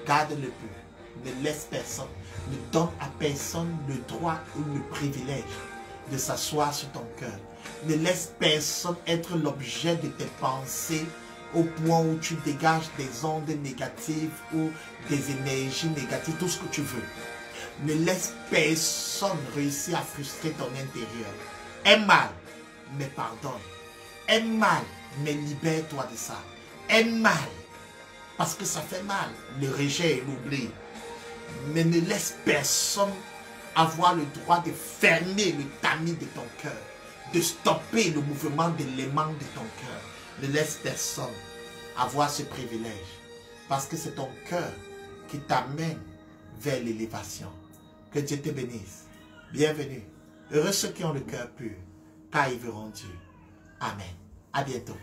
Garde-le pur. Ne laisse personne. Ne donne à personne le droit ou le privilège de s'asseoir sur ton cœur. Ne laisse personne être l'objet de tes pensées au point où tu dégages des ondes négatives ou des énergies négatives, tout ce que tu veux. Ne laisse personne réussir à frustrer ton intérieur. Aime mal, mais pardonne. Aime mal, mais libère-toi de ça. Aime mal, parce que ça fait mal, le rejet et l'oubli. Mais ne laisse personne avoir le droit de fermer le tamis de ton cœur, de stopper le mouvement de l'aimant de ton cœur. Ne laisse personne avoir ce privilège, parce que c'est ton cœur qui t'amène vers l'élévation. Que Dieu te bénisse. Bienvenue. Heureux ceux qui ont le cœur pur, car ils verront Dieu. Amen. À bientôt.